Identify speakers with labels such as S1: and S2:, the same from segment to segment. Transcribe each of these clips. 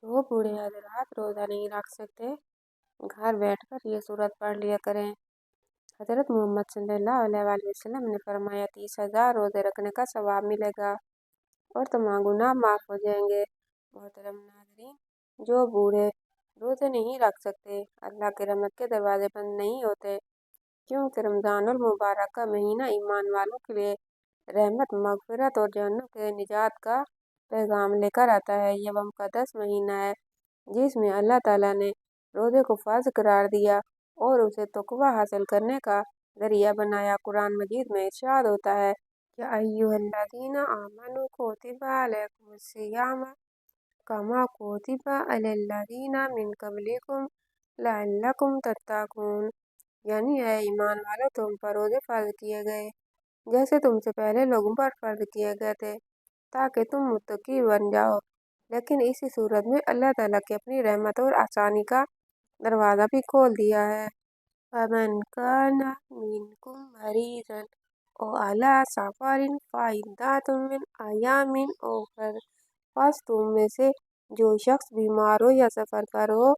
S1: जो बूढ़े हजरात रोजा नहीं रख सकते, घर बैठकर ये सूरत पढ़ लिया करें। हजरत मोहम्मद सल्लल्लाहु अलैहि वसल्लम ने फरमाया 30,000 रोजे रखने का सवाब मिलेगा और तमाम गुनाह माफ हो जाएंगे। मोहतरम नाज़रीन, जो बूढ़े रोजे नहीं रख सकते, अल्लाह के रहमत के दरवाजे बंद नहीं होते, क्योंकि रमजानुल मुबारक का महीना ईमान वालों के लिए रहमत, मगफिरत और जहन्नुम के निजात का पैगाम लेकर आता है। यह वह मुक़द्दस महीना है जिसमें अल्लाह ताला ने रोज़े को फ़र्ज़ करार दिया और उसे तक़वा हासिल करने का ज़रिया बनाया। कुरान मजीद में इरशाद होता है, या अय्युहल्लज़ीना आमनू कुतिबा अलैकुमुस्सियाम कमा कुतिबा अलल्लज़ीना मिन क़ब्लिकुम लअल्लकुम तत्तक़ून। यानी है ईमान वालों, तुम पर रोज़े फ़र्ज़ किए गए जैसे तुमसे पहले लोगों पर फ़र्ज़ किए गए थे, ताकि तुम मुत्तकी बन जाओ। लेकिन इसी सूरत में अल्लाह ताला की अपनी रहमत और आसानी का दरवाज़ा भी खोल दिया है। फमन काना मिनकुम मरीज़न औ अला सफरिन फ़इद्दतुम मिन अय्यामिन उख़र। बस तुम में से जो शख्स बीमार हो या सफ़र पर हो,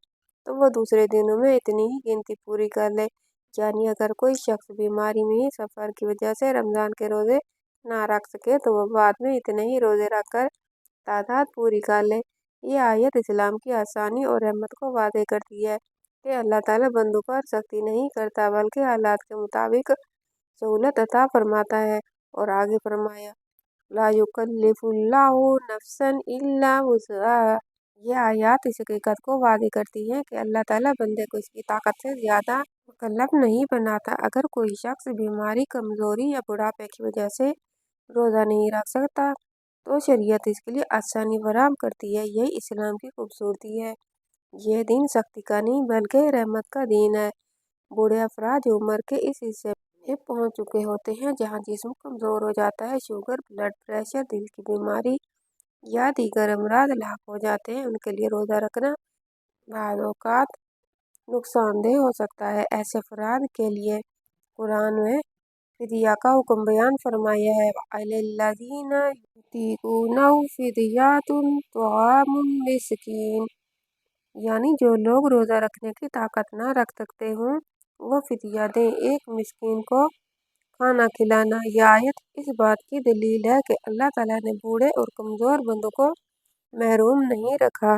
S1: तो वो दूसरे दिनों में इतनी ही गिनती पूरी कर ले। यानी अगर कोई शख्स बीमारी में ही सफ़र की वजह से रमज़ान के रोज़े ना रख सके, तो वो बाद में इतने ही रोज़े रखकर तादाद पूरी कर ले। ये आयत इस्लाम की आसानी और रहमत को वादे करती है कि अल्लाह ताला बंदों पर सख्ती नहीं करता, बल्कि हालात के मुताबिक सहूलत अता फरमाता है। और आगे फरमाया, ला युकल्लिफुल्लाहु नफ्सन इल्ला वुसअहा। ये आयत इस हकीकत को वादे करती है कि अल्लाह ताला बंदे को इसकी ताकत से ज़्यादा मुकल्लफ नहीं बनाता। अगर कोई शख्स बीमारी, कमज़ोरी या बुढ़ापे की वजह से रोज़ा नहीं रख सकता, तो शरीयत इसके लिए आसानी फराहम करती है। यही इस्लाम की खूबसूरती है। यह दीन सख्ती का नहीं बल्कि रहमत का दीन है। बूढ़े अफराद जो उम्र के इस हिस्से में पहुंच चुके होते हैं जहां जिस्म कमज़ोर हो जाता है, शुगर, ब्लड प्रेशर, दिल की बीमारी या दीगर अमराज लाक हो जाते हैं, उनके लिए रोज़ा रखना बाज़ औक़ात नुकसानदेह हो सकता है। ऐसे अफराद के लिए कुरान में फिदिया का हुक्म बयान फरमाया है, अलल्लज़ीना युतीक़ूनहु फिदियतुन तआमुन मिस्कीन। यानी जो लोग रोज़ा रखने की ताकत ना रख सकते हों, वो फिदिया दें, एक मिस्कीन को खाना खिलाना। यह आयत इस बात की दलील है कि अल्लाह ताला ने बूढ़े और कमज़ोर बंदों को महरूम नहीं रखा,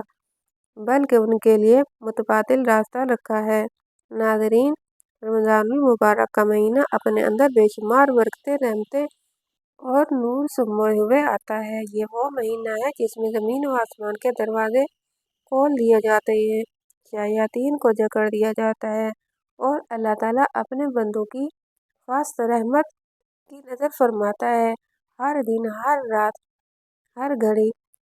S1: बल्कि उनके लिए मुतबादिल रास्ता रखा है। नाज़रीन, रमज़ानुल मुबारक का महीना अपने अंदर बेशुमार बरकतें, रहमतें और नूर समाए हुए आता है। ये वो महीना है जिसमें ज़मीन व आसमान के दरवाजे खोल दिए जाते हैं, शयातीन को जकड़ दिया जाता है और अल्लाह ताला अपने बंदों की खास रहमत की नज़र फरमाता है। हर दिन, हर रात, हर घड़ी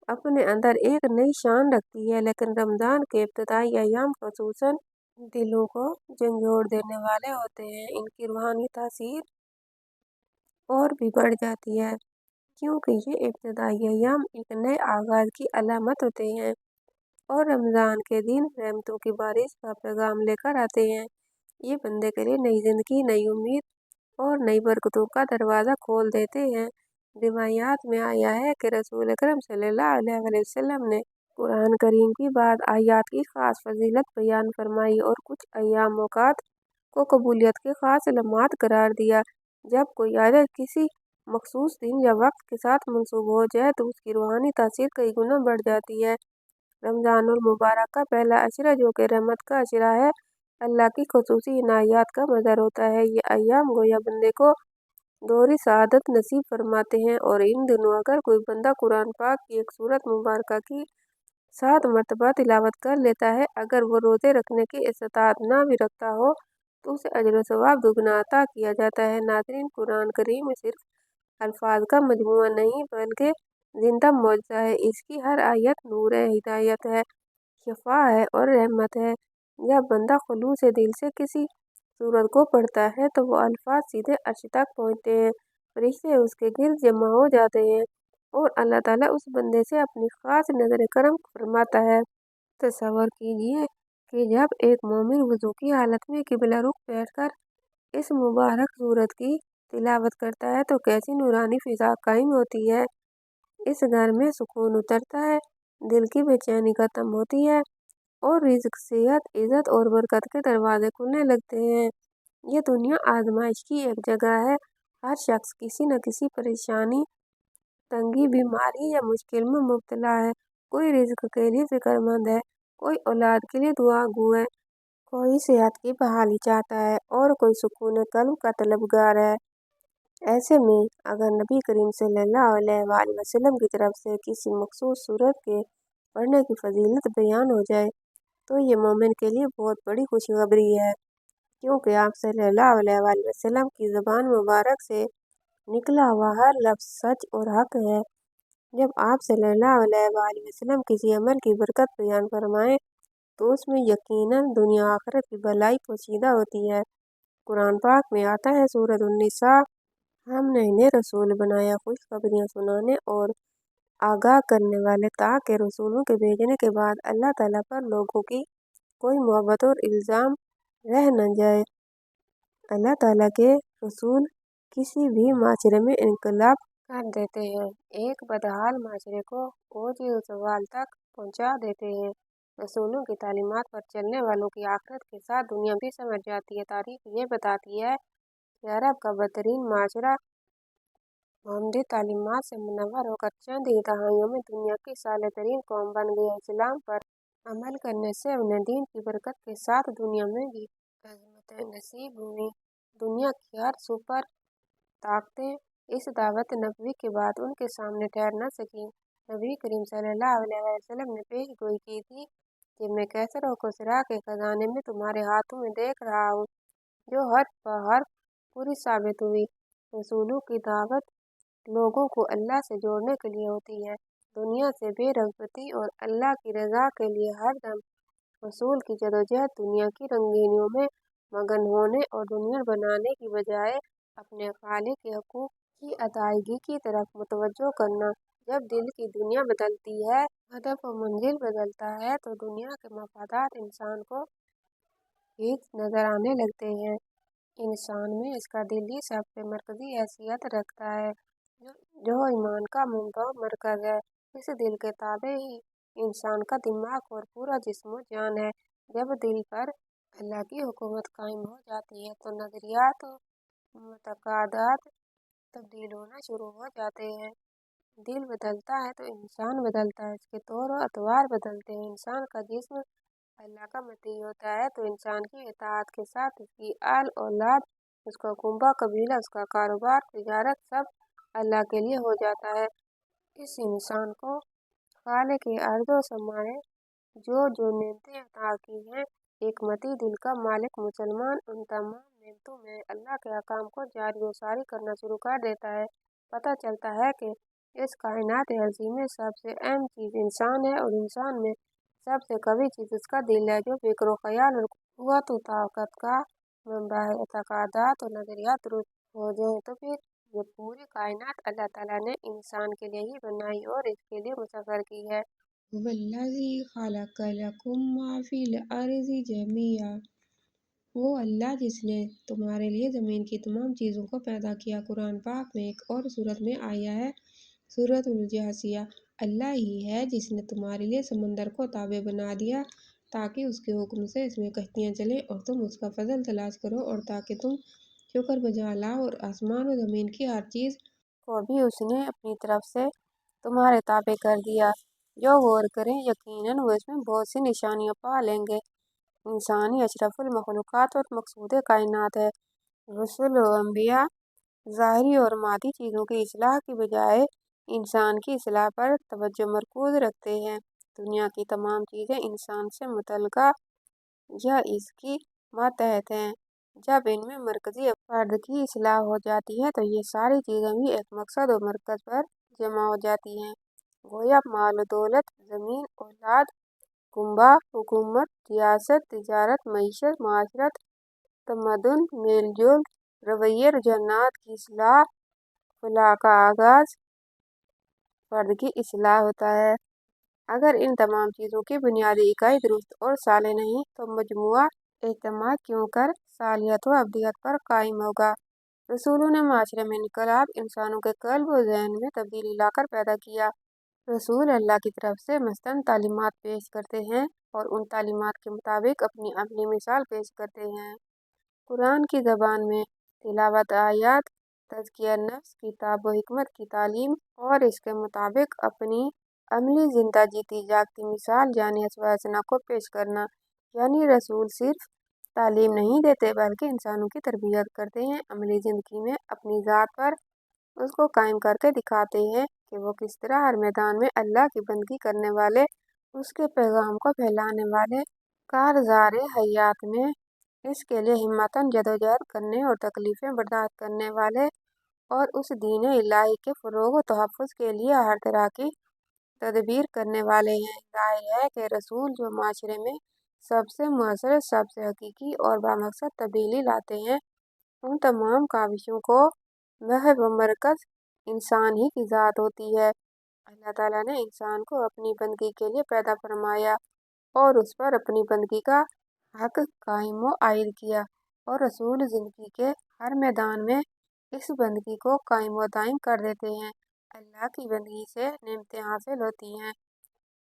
S1: अपने अंदर एक नई शान रखती है, लेकिन रमज़ान के इब्तिदाई अय्याम ख़ुसूसन दिलों को झंझोड़ देने वाले होते हैं। इनकी रूहानी तासीर और भी बढ़ जाती है, क्योंकि ये इब्तिदाई अय्याम एक नए आगाज़ की अलामत होते हैं और रमज़ान के दिन रहमतों की बारिश का पैगाम लेकर आते हैं। ये बंदे के लिए नई ज़िंदगी, नई उम्मीद और नई बरकतों का दरवाज़ा खोल देते हैं। रिवायात में आया है कि रसूल अकरम सल्लल्लाहु अलैहि वसल्लम ने कुरान करीम की बाद आयत की खास फजीलत बयान फरमाई और कुछ अय्याम औक़ात को कबूलियत के खास लम्हात करार दिया। जब कोई आयत किसी मखसूस दिन या वक्त के साथ मंसूब हो जाए, तो उसकी रूहानी तासीर कई गुना बढ़ जाती है। रमज़ानुल मुबारक का पहला अशरा, जो कि रहमत का अशरा है, अल्लाह की खुसूसी इनायत का मज़हर होता है। ये अय्याम गोया बंदे को दोहरी सआदत नसीब फरमाते हैं और इन दिनों अगर कोई बंदा कुरान पाक की एक सूरत मुबारक की 7 मरतबा तिलावत कर लेता है, अगर वो रोज़े रखने की इस्तात ना भी रखता हो, तो उसे अजर व सवाब दुगना अता किया जाता है। नाज़रीन, कुरान करीम में सिर्फ अल्फाज का मजमूआ नहीं, बल्कि जिंदा मौजज़ा है। इसकी हर आयत नूर है, हिदायत है, शिफा है और रहमत है। जब बंदा खुलूस दिल से किसी सूरत को पढ़ता है, तो वो अल्फाज सीधे अर्श तक पहुँचते हैं, फरिश्ते उसके गिर्द जमा हो जाते हैं और अल्लाह ताला उस बंदे से अपनी खास नज़र करम फरमाता है। तसव्वुर कीजिए कि जब एक मोमिन वुज़ू की हालत में किबला रुख बैठकर इस मुबारक सूरत की तिलावत करता है, तो कैसी नूरानी फ़िज़ा कायम होती है। इस घर में सुकून उतरता है, दिल की बेचैनी खत्म होती है और रिज़्क, सेहत, इज़्ज़त और बरकत के दरवाजे खुलने लगते हैं। ये दुनिया आज़माइश की एक जगह है। हर शख्स किसी न किसी परेशानी, तंगी, बीमारी या मुश्किल में मुब्तला है। कोई रिज़्क के लिए फ़िक्रमंद है, कोई औलाद के लिए दुआगो है, कोई सेहत की बहाली चाहता है और कोई सुकून क़ल्ब का तलबगार है। ऐसे में अगर नबी करीम सल्लल्लाहु अलैहि वसल्लम की तरफ से किसी मखसूस सूरत के पढ़ने की फजीलत बयान हो जाए तो ये मोमिन के लिए बहुत बड़ी खुशखबरी है, क्योंकि आप सल्लल्लाहु अलैहि वसल्लम की ज़बान मुबारक से निकला हुआ हर लफ्ज़ सच और हक है। जब आप सल्लल्लाहु अलैहि वसल्लम किसी अमल की बरकत बयान फरमाएं तो उसमें यकीनन दुनिया आखिरत की भलाई पोशीदा होती है। कुरान पाक में आता है सूरत उन्निसा, हमने इन्हें रसूल बनाया खुशखबरियाँ सुनाने और आगाह करने वाले, ताकि रसूलों के भेजने के बाद अल्लाह ताला पर लोगों की कोई मोहब्बत और इल्ज़ाम रह न जाए। अल्लाह ताला के रसूल किसी भी माशरे में इनकलाब कर देते हैं, एक बदहाल माशरे को ओज ज़वाल तक पहुँचा देते हैं। रसूलों की तालीमात पर चलने वालों की आखिरत के साथ दुनिया भी समझ जाती है। तारीख ये बताती है कि अरब का बदतरीन माशरा मोहम्मदी तालीमात से मुनव्वर होकर चंद ही दहाइयों में दुनिया की साले तरीन कौम बन गया। इस्लाम पर अमल करने से उन्हें दीन की बरकत के साथ दुनिया में भी अज़मतें नसीब हुई। दुनिया की हर सुपर ताकतें इस दावत नबवी के बाद उनके सामने ठहर न सकी। नबी करीम सल्लल्लाहु अलैहि वसल्लम ने पेश गोई की थी कि मैं कैसर और खुसरा के खजाने में तुम्हारे हाथों में देख रहा हूँ, जो हर्फ ब हर्फ पूरी साबित हुई। रसूलों की दावत लोगों को अल्लाह से जोड़ने के लिए होती है, दुनिया से बेरग़बती और अल्लाह की रज़ा के लिए हरदम रसूल की जदोजहद दुनिया की रंगीनियों में मगन होने और दुनिया बनाने की बजाय अपने खालिक के हकूक़ की अदायगी की तरफ मुतवज्जो करना। जब दिल की दुनिया बदलती है, हदफ व मंजिल बदलता है तो दुनिया के मफादात इंसान को ठीक नजर आने लगते हैं। इंसान में इसका दिल ही सबसे मरकजी हैसियत रखता है, जो ईमान का मुमदा मरकज है। इस दिल के ताबे ही इंसान का दिमाग और पूरा जिस्म व जान है। जब दिल पर अल्लाह की हुकूमत कायम हो जाती है तो नजरियात और मुतक़ादात तब्दील होना शुरू हो जाते हैं। दिल बदलता है तो इंसान बदलता है, इसके तौर और अतवार बदलते हैं। इंसान का जिस्म अल्लाह का मती होता है तो इंसान की इताअत के साथ उसकी आल औलाद, उसका कुंबा कबीला, उसका कारोबार, तिजारत सब अल्लाह के लिए हो जाता है। इस इंसान को खालिक अर्ज़ो समा ने जो नेमतें अता की हैं, एक मती दिल का मालिक मुसलमान उन तमाम नेमतों में अल्लाह के अहकाम को जारी व सारी करना शुरू कर देता है। पता चलता है कि इस कायनात अर्ज़ी में सबसे अहम चीज़ इंसान है और इंसान में सबसे कवी चीज़ उसका दिल है, जो फ़िक्र व ख़याल और क़ुव्वत व ताक़त का मंबा है। एतक़ादात और नज़रियात दुरुस्त हो जाएं तो फिर ये पूरी कायनात अल्लाह ताला ने इंसान के लिए ही बनाई और इसके लिए मुसख्खर की है।
S2: वल्लज़ी खलक़ लकुम मा फ़िल अर्ज़ि जमीआ, वो अल्लाह जिसने तुम्हारे लिए ज़मीन की तमाम चीज़ों को पैदा किया। कुरान पाक में एक और सूरत में आया है, सूरतुल जासिया, अल्लाह ही है जिसने तुम्हारे लिए समंदर को ताबे बना दिया ताकि उसके हुक्म से इसमें कश्तियाँ चलें और तुम उसका फजल तलाश करो और ताकि तुम शुक्र बजा लाओ, और आसमान और ज़मीन की हर चीज़
S1: को भी उसने अपनी तरफ से तुम्हारे ताबे कर दिया। जो गौर करें यकीनन वो इसमें बहुत सी निशानियाँ पा लेंगे। इंसान ही अशरफुल मखलूक़ात और मकसूद कायनात है। रसूल व अंबिया ज़ाहिरी और मादी चीज़ों की इस्लाह की बजाय इंसान की इस्लाह पर तवज्जो मरकूज़ रखते हैं। दुनिया की तमाम चीज़ें इंसान से मुतल्लिक़ा या इसकी मातहत हैं। जब इनमें मरकज़ी फ़र्द की इस्लाह हो जाती है तो ये सारी चीज़ें भी एक मकसद और मरकज़ पर जमा हो जाती हैं। गोया माल व दौलत, ज़मीन, औलाद, कुंबा, हुकूमत, सियासत, तिजारत, मईशत, माशरत, तमद्दुन, मेल जोल, रवैये, रुझानात की इस्लाह, फलाह का आगाज़ फ़र्द की इस्लाह होता है। अगर इन तमाम चीज़ों की बुनियादी इकाई दुरुस्त और साले नहीं तो मजमुआ एतमाद क्यों कर सालियत व अब्दियत पर कायम होगा। रसूलों ने माशरे में इनकलाब इंसानों के क़ल्ब व ज़हन में तब्दीली लाकर पैदा किया। रसूल अल्लाह की तरफ से मस्तन तालीमात पेश करते हैं और उन तालीमात के मुताबिक अपनी अमली मिसाल पेश करते हैं। कुरान की ज़बान में तिलावत आयात, तज़किया नफ्स, किताब व हिकमत की तालीम और इसके मुताबिक अपनी अमली ज़िंदा जीती जागती मिसाल यानी असवासना को पेश करना। यानी रसूल सिर्फ तालीम नहीं देते बल्कि इंसानों की तरबियत करते हैं, अमली ज़िंदगी में अपनी ज़ात पर उसको कायम करके दिखाते हैं कि वो किस तरह हर मैदान में अल्लाह की बंदगी करने वाले, उसके पैगाम को फैलाने वाले कारज़ार हयात में इसके लिए हिम्मतन जदोजहद करने और तकलीफ़ें बर्दाश्त करने वाले और उस दीन इलाही के फ़रोग़ व तहफ़्फ़ुज़ के लिए हर तरह की तदबीर करने वाले हैं। ज़ाहिर है कि रसूल जो माशरे में सबसे मुअस्सर, सबसे हकीकी और बामकसद तब्दीली लाते हैं, उन तमाम काविशों को महव व मरकज़ इंसान ही की ज़ात होती है। अल्लाह ताला ने इंसान को अपनी बंदगी के लिए पैदा फरमाया और उस पर अपनी बंदगी का हक कायम व आयद किया और रसूल ज़िंदगी के हर मैदान में इस बंदगी को कायम व दायम कर देते हैं। अल्लाह की बंदगी से नेमतें हासिल होती हैं।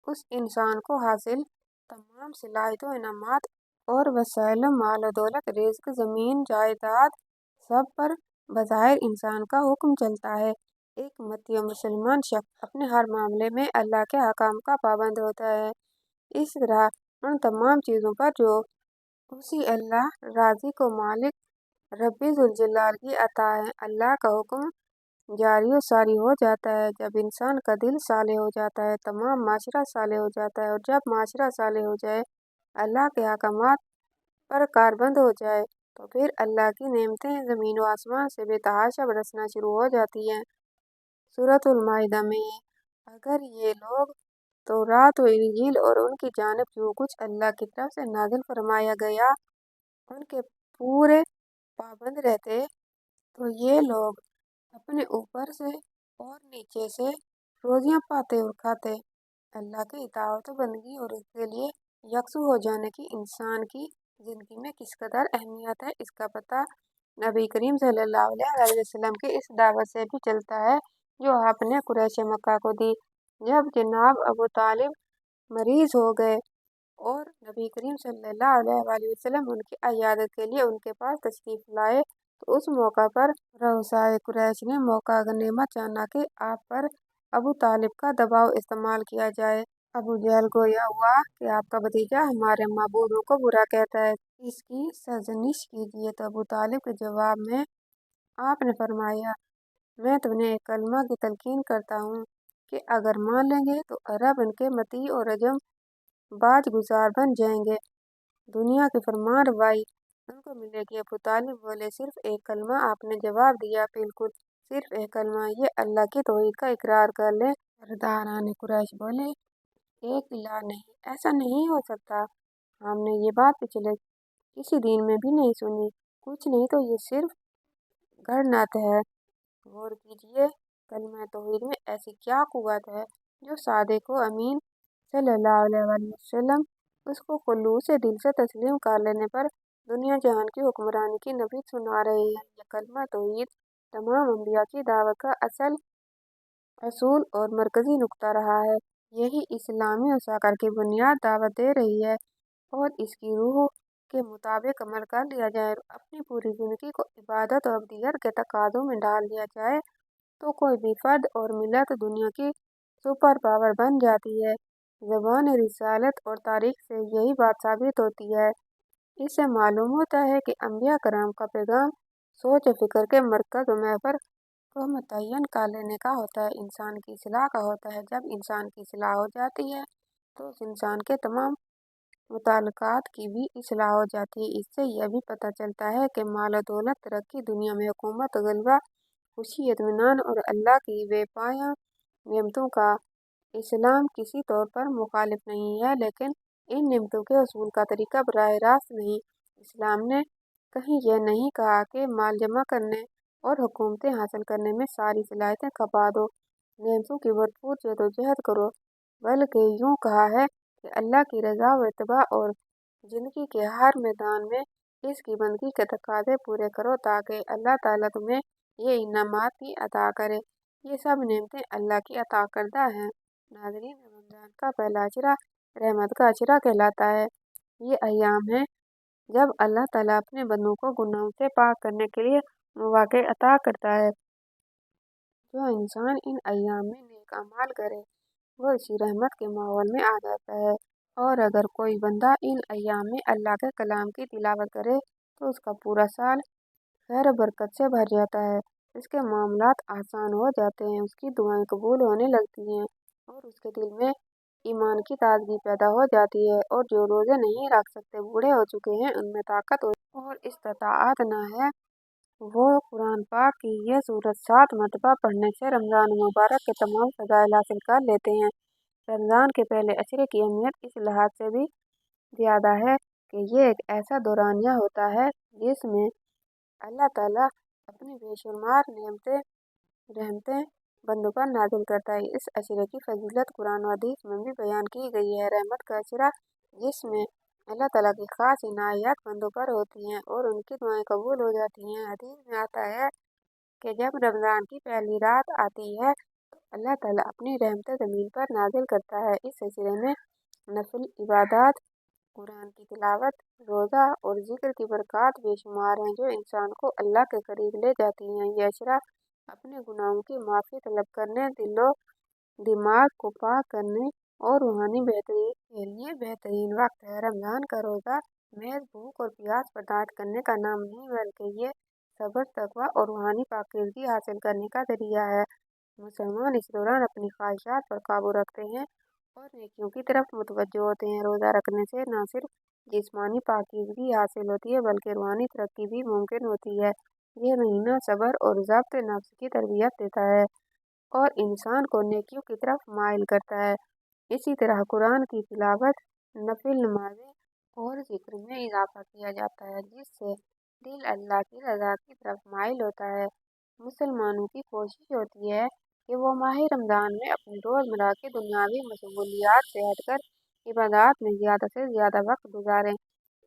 S1: उस इंसान को हासिल तमाम सलाहियतों, इनामात और वसाइल माल व दौलत, रिज़्क, ज़मीन, जायदाद सब पर बज़ाहिर इंसान का हुक्म चलता है। एक मती मुसलमान शख्स अपने हर मामले में अल्लाह के अहकाम का पाबंद होता है। इस तरह उन तमाम चीज़ों पर जो उसी अल्लाह राज़ी को मालिक रब्बी ज़ुल जलाल की अता है, अल्लाह का हुक्म जारी व सारी हो जाता है। जब इंसान का दिल साले हो जाता है, तमाम माशरा साले हो जाता है और जब माशरा साले हो जाए, अल्लाह के अहकामात पर कारबंद हो जाए, तो फिर अल्लाह की नेमतें ज़मीन व आसमान से बेतहाशा बरसना शुरू हो जाती हैं। सूरतुल माइदा में अगर ये लोग तौरात व इंजील और उनकी जानिब जो कुछ अल्लाह की तरफ से नाज़िल फरमाया गया उनके पूरे पाबंद रहते, तो ये लोग अपने ऊपर से और नीचे से रोजियां पाते और खाते। अल्लाह की इताअत व बंदगी और उसके लिए यकसू हो जाने की इंसान की ज़िंदगी में किस कदर अहमियत है, इसका पता नबी करीम सल्लल्लाहु अलैहि वसल्लम की इस दावत से भी चलता है जो आपने कुरैश मक्का को दी। जब जनाब अबू तालिब मरीज हो गए और नबी करीम सल्लल्लाहु अलैहि वसल्लम उनकी अयादत के लिए उनके पास तशरीफ लाए, तो उस मौका पर रऊसाए कुरैश ने मौका गनीमत जाना कि आप पर अबू तालिब का दबाव इस्तेमाल किया जाए। अबू जहल को यह हुआ कि आपका भतीजा हमारे माबूदों को बुरा कहता है, इसकी सरजनिश कीजिए। तो अबू तालिब के जवाब में आपने फरमाया, मैं तुम्हें एक कलमा की तलकीन करता हूँ कि अगर मान लेंगे तो अरब इनके मती और रजम बाज गुजार बन जाएंगे, दुनिया की फरमान रवाई उनको मिलेगी। अबू तालिब बोले, सिर्फ एक कलमा? आपने जवाब दिया, बिल्कुल सिर्फ एक कलमा, ये अल्लाह की तौहीद का इकरार कर ले। सरदारान कुरैश बोले, एक इलाह नहीं, ऐसा नहीं हो सकता, हमने ये बात पिछले किसी दिन में भी नहीं सुनी, कुछ नहीं तो ये सिर्फ गढ़नात है। गौर कीजिए, कलमा तौहीद में ऐसी क्या कुव्वत है जो सादिक व अमीन सल्लल्लाहु अलैहि वसल्लम उसको खुलूस से दिल से तस्लीम कर लेने पर दुनिया जहान की हुक्मरानी की नबी सुना रहे हैं। यह कलमा तौहीद तमाम अंबिया की दावत का असल असूल और मरकजी नुक्ता रहा है। यही इस्लामी उसाकर की बुनियाद दावत दे रही है और इसकी रूह के मुताबिक अमल कर लिया जाए, अपनी पूरी जिंदगी को इबादत और अब्दियत के तकाज़ों में डाल दिया जाए, तो कोई भी फर्द और मिलत दुनिया की सुपर पावर बन जाती है। ज़बान रिसालत और तारीख से यही बात साबित होती है। इससे मालूम होता है कि अंबिया कराम का पैगाम सोच फिक्र के मरकज़ व महवर को मुतय्यन कर लेने का होता है, इंसान की इस्लाह का होता है। जब इंसान की इस्लाह हो जाती है तो उस इंसान के तमाम मुताल्लकात की भी इस्लाह हो जाती है। इससे यह भी पता चलता है कि माल दौलत, तरक्की, दुनिया में हुकूमत, गलबा, खुशी, इत्मीनान और अल्लाह की बेपाया नेमतों का इस्लाम किसी तौर पर मुखालिफ नहीं है, लेकिन इन नेमतों के हसूल का तरीका बराह रास्त नहीं। इस्लाम ने कहीं यह नहीं कहा कि माल जमा करने और हुकूमतें हासिल करने में सारी सलाहियतें खपा दो, नेमतों की भरपूर जदोजहद करो, बल्कि यूँ कहा है कि अल्लाह की रज़ा व इत्तबा और ज़िंदगी के हर मैदान में इसकी बंदगी के तकाज़े पूरे करो ताकि अल्लाह ताला तुम्हें ये इनामात भी अता करे। ये सब नेमतें अल्लाह की अता करदा हैं। नाज़रीन, रमज़ान का पहला अशरा रहमत का अशरा कहलाता है। ये अय्याम है जब अल्लाह ताला अपने बंदों को गुनाहों से पाक करने के लिए मौक़े अता करता है। जो इंसान इन अय्याम में नेक अमाल करे वो इसी रहमत के माहौल में आ जाता है। और अगर कोई बंदा इन अय्याम में अल्लाह के कलाम की तिलावत करे तो उसका पूरा साल खैर बरकत से भर जाता है। इसके मामलात आसान हो जाते हैं, उसकी दुआएं कबूल होने लगती हैं और उसके दिल में ईमान की ताजगी पैदा हो जाती है। और जो रोजे नहीं रख सकते, बूढ़े हो चुके हैं, उनमें ताकत और इस्ताअत न है, वो कुरान पाक की यह सूरत 7 मरतबा पढ़ने से रमज़ान मुबारक के तमाम फ़ज़ाइल हासिल कर लेते हैं। रमज़ान के पहले अशरे की अहमियत इस लिहाज से भी ज़्यादा है कि ये एक ऐसा दौरानिया होता है जिसमें अल्लाह ताला अपनी बेशुमार नेमतें रहमतें बंदों पर नाज़िल करता है। इस अशरे की फजीलत कुरान और हदीस में भी बयान की गई है। रहमत का अशरा जिसमें अल्लाह ताला की खास इनायत बंदों पर होती हैं और उनकी दुआएं कबूल हो जाती हैं। हदीस में आता है कि जब रमज़ान की पहली रात आती है तो अल्लाह ताला अपनी रहमतें ज़मीन पर नाज़िल करता है। इस सिलसिले में नफिल इबादत, कुरान की तिलावत, रोज़ा और जिक्र की बरक़ात बेशुमार हैं जो इंसान को अल्लाह के करीब ले जाती हैं। यह अशरा अपने गुनाहों की माफ़ी तलब करने, दिलो दिमाग को पाक करने और रूहानी बेहतरी के लिए बेहतरीन वक्त है। रमज़ान का रोज़ा महज भूख और प्यास बर्दाश्त करने का नाम नहीं, बल्कि ये सब्र, तकवा और रूहानी पाकीज़गी हासिल करने का ज़रिया है। मुसलमान इस दौरान अपनी ख्वाहिशात पर काबू रखते हैं और नेकियों की तरफ मुतवज्जो होते हैं। रोज़ा रखने से न सिर्फ जिस्मानी पाकीज़गी हासिल होती है बल्कि रूहानी तरक्की भी मुमकिन होती है। ये महीना सब्र और ज़ब्त नफ्स की तरबियत देता है और इंसान को नेकियों की तरफ माइल करता है। इसी तरह कुरान की तिलावत, नफिल नमाज़ें और जिक्र में इजाफा किया जाता है जिससे दिल अल्लाह की रज़ा की तरफ माइल होता है। मुसलमानों की कोशिश होती है कि वो माह रमज़ान में अपनी रोज़मर्रा की दुनियावी मशगूलियात से हटकर इबादत में ज़्यादा से ज़्यादा वक्त गुजारें।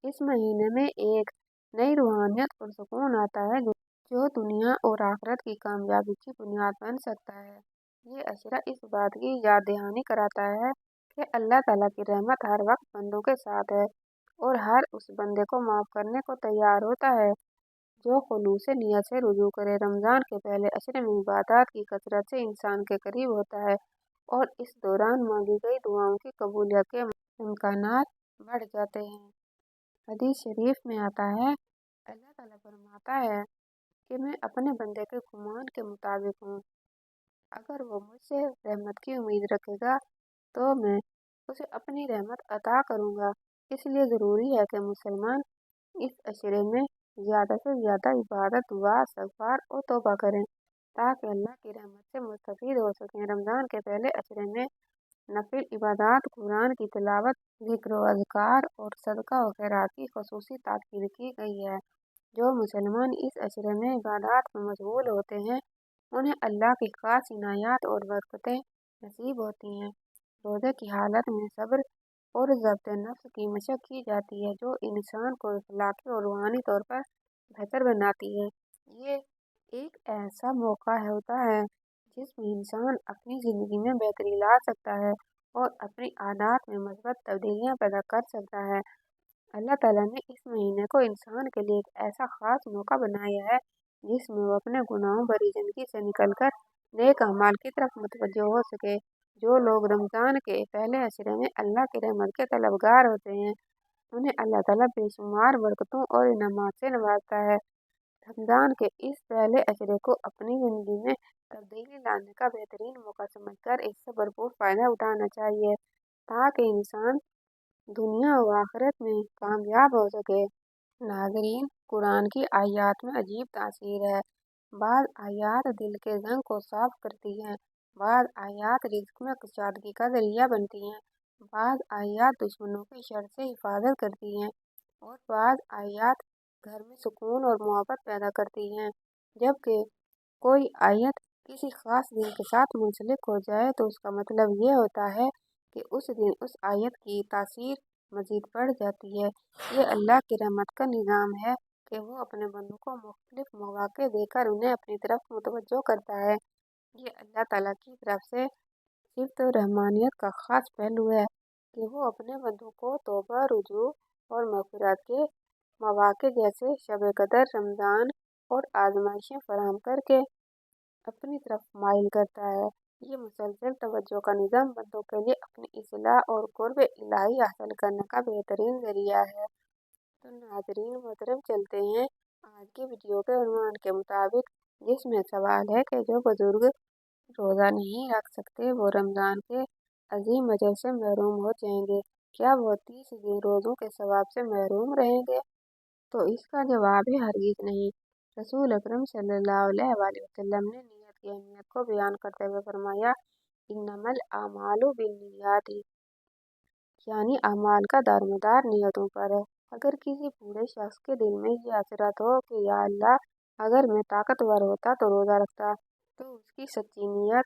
S1: इस महीने में एक नई रूहानियत और सुकून आता है जो दुनिया और आखिरत की कामयाबी की बुनियाद बन सकता है। ये अशरा इस बात की याद दहानी कराता है कि अल्लाह ताला की रहमत हर वक्त बंदों के साथ है और हर उस बंदे को माफ़ करने को तैयार होता है जो खुलूस नियत से रुजू करे। रमज़ान के पहले अशरे में इबादत की कसरत से इंसान के करीब होता है और इस दौरान मांगी गई दुआओं की कबूलियत के इम्कानात बढ़ जाते हैं। हदीस शरीफ में आता है, अल्लाह ताला फरमाता है कि मैं अपने बंदे के गुमान के मुताबिक हूँ। अगर वो मुझसे रहमत की उम्मीद रखेगा तो मैं उसे अपनी रहमत अता करूँगा। इसलिए ज़रूरी है कि मुसलमान इस अशरे में ज़्यादा से ज़्यादा इबादत, दुआ, इस्तग़फ़ार और तौबा करें ताकि अल्लाह की रहमत से मुस्तफ़ीद हो सकें। रमज़ान के पहले अशरे में नफिल इबादत, कुरान की तिलावत, ज़िक्र व अज़कार और सदका व खैरात की ख़ुसूसी ताकीद की गई है। जो मुसलमान इस अशरे में इबादत में मशगूल होते हैं उन्हें अल्लाह की खास इनायत और बरकतें नसीब होती हैं। रोज़े की हालत में सब्र और ज़ब्त नफ्स की मशक की जाती है जो इंसान को अखलाकी और रूहानी तौर पर बेहतर बनाती है। ये एक ऐसा मौका होता है जिसमें इंसान अपनी ज़िंदगी में बेहतरी ला सकता है और अपनी आदत में مثبت तब्दीलियाँ पैदा कर सकता है। अल्लाह ताला ने इस महीने को इंसान के लिए एक ऐसा खास मौका बनाया है जिसमें वो अपने गुनाहों भरी जिंदगी से निकलकर नेक अमाल की तरफ मुतवज्जो हो सके। जो लोग रमज़ान के पहले अशरे में अल्लाह की रहमत के तलबगार होते हैं उन्हें अल्लाह ताला बेशुमार बरकतों और इनामात से नवाजता है। रमज़ान के इस पहले अशरे को अपनी ज़िंदगी में तब्दीली लाने का बेहतरीन मौका समझकर इससे भरपूर फ़ायदा उठाना चाहिए ताकि इंसान दुनिया व आखिरत में कामयाब हो सके। नाज़रीन, कुरान की आयत में अजीब तासीर है। बाद आयत दिल के ज़ंग को साफ करती हैं, बाद आयत रिज़्क में कुशादगी का ज़रिया बनती हैं, बाद आयत दुश्मनों की शर से हिफाजत करती हैं और बाद आयत घर में सुकून और मोहब्बत पैदा करती हैं। जबकि कोई आयत किसी खास दिन के साथ मुंसलिक हो जाए तो उसका मतलब ये होता है कि उस दिन उस आयत की तासीर मज़ीद बढ़ जाती है। ये अल्लाह की रहमत का निज़ाम है कि वो अपने बंदों को मुख्तलिफ मौक़े देकर उन्हें अपनी तरफ मुतवज्जो करता है। ये अल्लाह ताला की तरफ से सिफ्त रहमानियत का खास पहलू है कि वो अपने बंदों को तौबा, रुजू और मग़फ़िरत के मौक़े जैसे शब कदर, रमज़ान और आज़माइशें फराहम करके अपनी तरफ माइल करता है। ये मुसलसल तवज्जो का निज़ाम बंदों के लिए अपनी इस्लाह और क़ुर्ब इलाही हासिल करने का बेहतरीन ज़रिया है। तो नाज़रीन मोहतरम, चलते हैं आज की वीडियो के उन्वान के मुताबिक, जिसमें सवाल है कि जो बुजुर्ग रोज़ा नहीं रख सकते वो रमज़ान के अजीम अजर से महरूम हो जाएंगे। क्या वो 30 दिन रोज़ों के सवाब से महरूम रहेंगे? तो इसका जवाब है हरगिज़ नहीं। रसूल अकरम सल्लल्लाहु अलैहि वसल्लम ने नियत की अहमियत को बयान करते हुए फरमाया, इन्नमल आमालु बिन्नियाति, यानी अमाल का दारोमदार नियतों पर है। अगर किसी बूढ़े शख्स के दिल में ये हसरत हो कि या अल्लाह, अगर मैं ताकतवर होता तो रोज़ा रखता, तो उसकी सच्ची नियत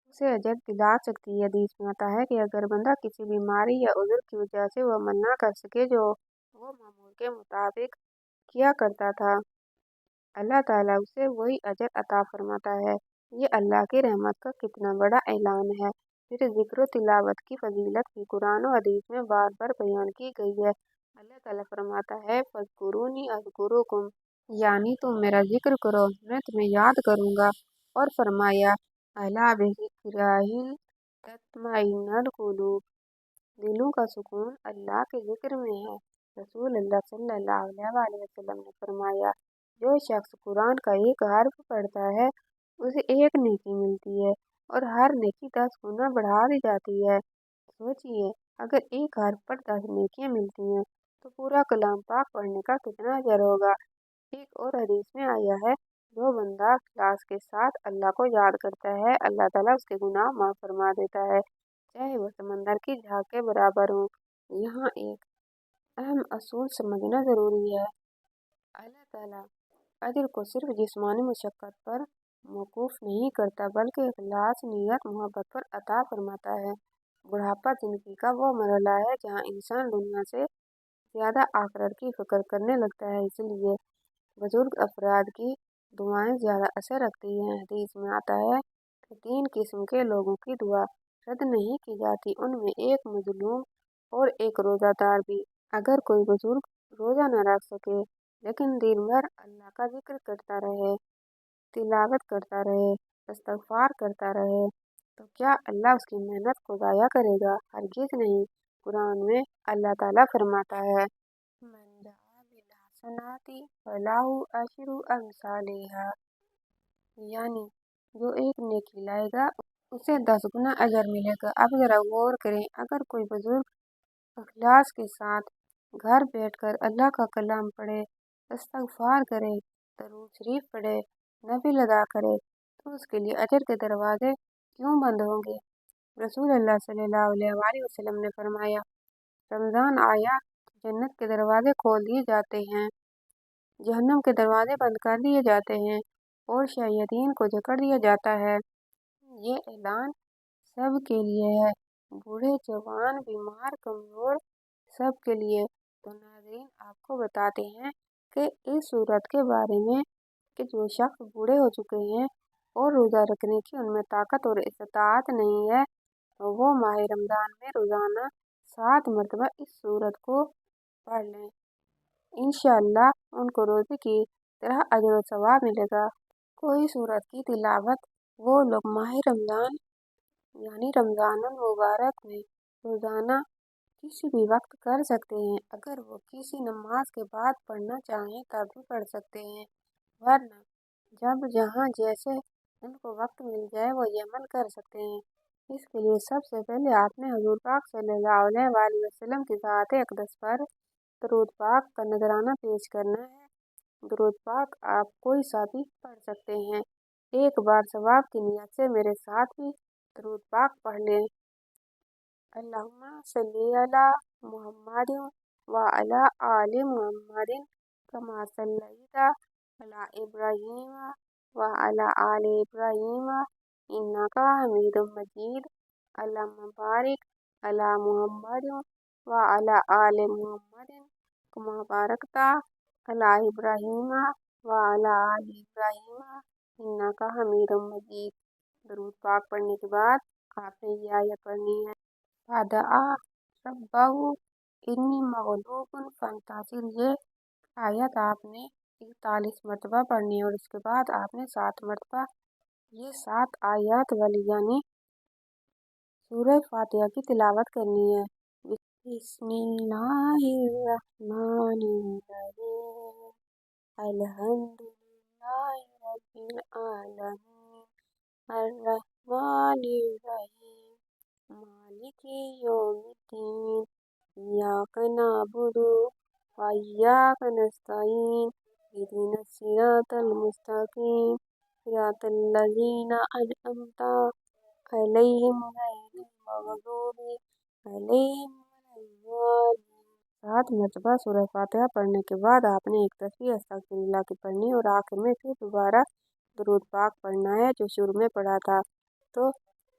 S1: उसे अजर दिला सकती है। हदीस में आता है कि अगर बंदा किसी बीमारी या उज़र की वजह से वह अमल ना कर सके जो वो मामूल के मुताबिक किया करता था, अल्लाह ताला उसे वही अजर अता फरमाता है। ये अल्लाह की रहमत का कितना बड़ा ऐलान है। फिर ज़िक्र तिलावत की फजीलत भी कुरान और हदीस में बार बार बयान की गई है। अल्लाह ताला फरमाता है, फ़ज़्कुरूनी अज़्कुरुकुम, यानी तुम मेरा जिक्र करो मैं तुम्हें याद करूँगा। और फरमाया, अला बिज़िक्रिल्लाहि तत्मइन्नुल क़ुलूब, दिलों का सुकून अल्लाह के जिक्र में है। रसूल अल्लाह सल्लल्लाहु अलैहि वसल्लम ने फरमाया, जो शख्स कुरान का एक हर्फ पढ़ता है उसे एक नेकी मिलती है और हर नेकी 10 गुना बढ़ा दी जाती है। सोचिए, अगर एक हर्फ पर 10 नेकियां मिलती हैं तो पूरा कलाम पाक पढ़ने का कितना अजर होगा। एक और हदीस में आया है, जो बंदा इखलास के साथ अल्लाह को याद करता है, अल्लाह ताला उसके गुनाह माफ़ फरमा देता है, चाहे वो समंदर की झाग के बराबर हो। यहाँ एक अहम असूल समझना ज़रूरी है। अल्लाह ताला अजर को सिर्फ जिस्मानी मशक्क़त पर मौकूफ़ नहीं करता, बल्कि इखलास, नियत, मोहब्बत पर अता फरमाता है। बुढ़ापा ज़िंदगी का वो मरहला है जहाँ इंसान दुनिया से ज़्यादा आखिरत की फ़िक्र करने लगता है। इसलिए बुजुर्ग अफराद की दुआएं ज़्यादा असर रखती हैं। हदीस में आता है कि 3 किस्म के लोगों की दुआ रद्द नहीं की जाती, उनमें एक मजलूम और एक रोज़ादार भी। अगर कोई बुजुर्ग रोज़ा न रख सके लेकिन दिन भर अल्लाह का जिक्र करता रहे, तिलावत करता रहे, इस्तग़फ़ार करता रहे, तो क्या अल्लाह उसकी मेहनत को ज़ाया करेगा? हरगिज़ नहीं। कुरान में अल्लाह ताला फरमाता है, मन दआ बिल हसनाति फलहु अशरु अमसालिहा, यानी जो एक नेकी लाएगा उसे 10 गुना अजर मिलेगा। अब जरा गौर करें, अगर कोई बुजुर्ग इखलास के साथ घर बैठकर अल्लाह का कलाम पढ़े, इस्तग़फ़ार करे, दरूद शरीफ पढ़े, नफिल अदा करे, तो उसके लिए अजर के दरवाजे क्यों बंद होंगे? रसूल अल्लाह सल्लल्लाहु अलैहि वसल्लम ने फरमाया, रमज़ान आया तो जन्नत के दरवाजे खोल दिए जाते हैं, जहन्नम के दरवाजे बंद कर दिए जाते हैं और शयातीन को जकड़ दिया जाता है। ये ऐलान सब के लिए है, बूढ़े, जवान, बीमार, कमज़ोर, सब के लिए। तो नाज़रीन, आपको बताते हैं कि इस सूरत के बारे में कि जो शख्स बूढ़े हो चुके हैं और रोज़ा रखने की उनमें ताकत और इस्तात नहीं है, तो वो माह रमज़ान में रोज़ाना 7 मरतबा इस सूरत को पढ़ लें। इंशाअल्लाह उनको रोज़े की तरह अजर व सवाब मिलेगा। कोई सूरत की तिलावत वो लोग माह रमज़ान यानी रमज़ानुल मुबारक में रोज़ाना किसी भी वक्त कर सकते हैं। अगर वो किसी नमाज के बाद पढ़ना चाहें तब भी पढ़ सकते हैं, वरना जब जहाँ जैसे उनको वक्त मिल जाए वो ये अमल कर सकते हैं। इसके लिए सबसे पहले आपने हुज़ूर पाक सल्लल्लाहु अलैहि वसल्लम की ज़ात अक़दस पर दरूद पाक का नजराना पेश करना है। दरूद पाक आप कोई सा भी पढ़ सकते हैं। एक बार सवाब की नियत से मेरे साथ भी दरूद पाक पढ़ लें। अल्लाहुम्मा सल्ली अला मुहम्मदिन व अला आलि मुहम्मदिन कमा सल्लैता अला इब्राहीम व अला आलि इब्राहीम इन्नका हमीदुम मजीद। अल्लाहुम्मा बारिक अला मुहम्मदिन व अला आलि मुहम्मदिन कमा बारकता अला इब्राहीम व अला आलि इब्राहीम इन्नका हमीदुम मजीद। दरूद पाक पढ़ने के बाद आपने ये आयत पढ़नी है। फदआ रब्बहु इन्नी मगलूबुन फंतासिर। ये आयत आपने 41 मरतबा पढ़नी है और इसके बाद आपने 7 मरतबा ये 7 आयत वाली यानी सूरह फातिहा की तिलावत करनी है। बिस्मिल्लाहिर्रहमानिर्रहीम अल्हम्दुलिल्लाहि रब्बिल आलमीन अर्रहमानिर्रहीम मालिकी यौमिद्दीन इय्याका नअबुदु व इय्याका नस्तईन इहदिनस सिरातल मुस्तकीम सिरातल लज़ीना अनअमता अलैहिम गैरिल मग़दूबि अलैहिम वलद्दालीन। 7 मरतबा सूरह फातिहा पढ़ने के बाद आपने एक तस्बीह अस्तगफिरुल्लाह की पढ़नी और आखिर में फिर दोबारा दुरूद पाक पढ़ना है जो शुरू में पढ़ा था। तो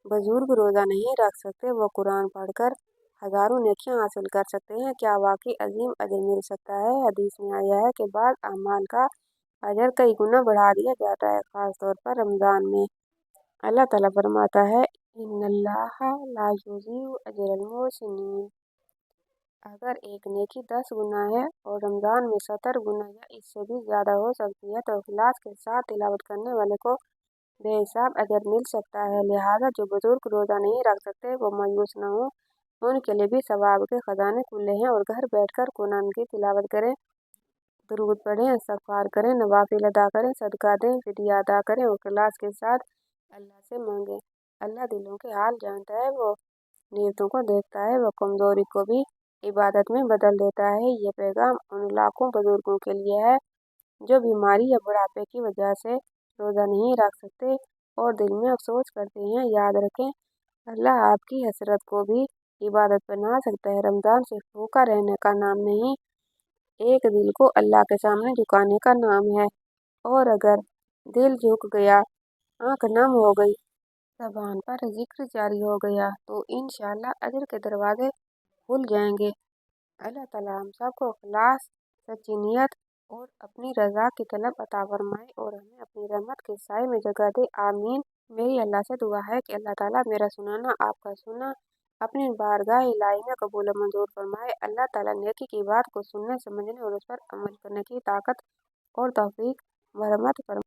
S1: बुजुर्ग रोज़ा नहीं रख सकते, वो कुरान पढ़कर हजारों नेकियां हासिल कर सकते हैं। क्या वाकई अजीम अजर मिल सकता है। हदीस में आया है कि बाद अमाल का अजर कई गुना बढ़ा दिया जाता है, खास तौर पर रमजान में। अल्लाह ताला फरमाता है इन्नल्लाहा ला युज़ीउ अजरल मुहसिनीन। अगर एक नेकी 10 गुना है और रमजान में 70 गुना या इससे भी ज्यादा हो सकती है तो इखलास के साथ तिलावत करने वाले को बेहिसाब अजर मिल सकता है। लिहाजा जो बुजुर्ग रोजा नहीं रख सकते वो मायूस न हो, उनके लिए भी सवाब के खजाने खुले हैं और घर बैठकर कुरान की तिलावत करें, दुरूद पढ़ें, इस्तगफार करें, नवाफिल अदा करें, सदका दें, फिदिया अदा करें और इखलास के साथ अल्लाह से मांगे। अल्लाह दिलों के हाल जानता है, वो नीयतों को देखता है, वो कमजोरी को भी इबादत में बदल देता है। ये पैगाम उन लाखों बुजुर्गों के लिए है जो बीमारी या बुढ़ापे की वजह से रोजा नहीं रख सकते और दिल में अफसोस करते हैं। याद रखें, अल्लाह आपकी हसरत को भी इबादत बना सकता है। रमजान सिर्फ भूखा रहने का नाम नहीं, एक दिल को अल्लाह के सामने झुकाने का नाम है। और अगर दिल झुक गया, आंख नम हो गई, ज़बान पर जिक्र जारी हो गया तो इंशाअल्लाह अजर के दरवाजे खुल जाएंगे। अल्लाह ताला हम सबको इखलास, सच्ची नीयत और अपनी रज़ा की तलब अता फरमाए और हमें अपनी रहमत के साए में जगह दे। आमीन। मेरी अल्लाह से दुआ है कि अल्लाह ताला मेरा सुनाना, आपका सुना अपनी बारगाह इलाही में कबूल मंजूर फरमाए। अल्लाह ताला नेकी की बात को सुनने, समझने और उस पर अमल करने की ताकत और तौफीक मरहमत फरमाए।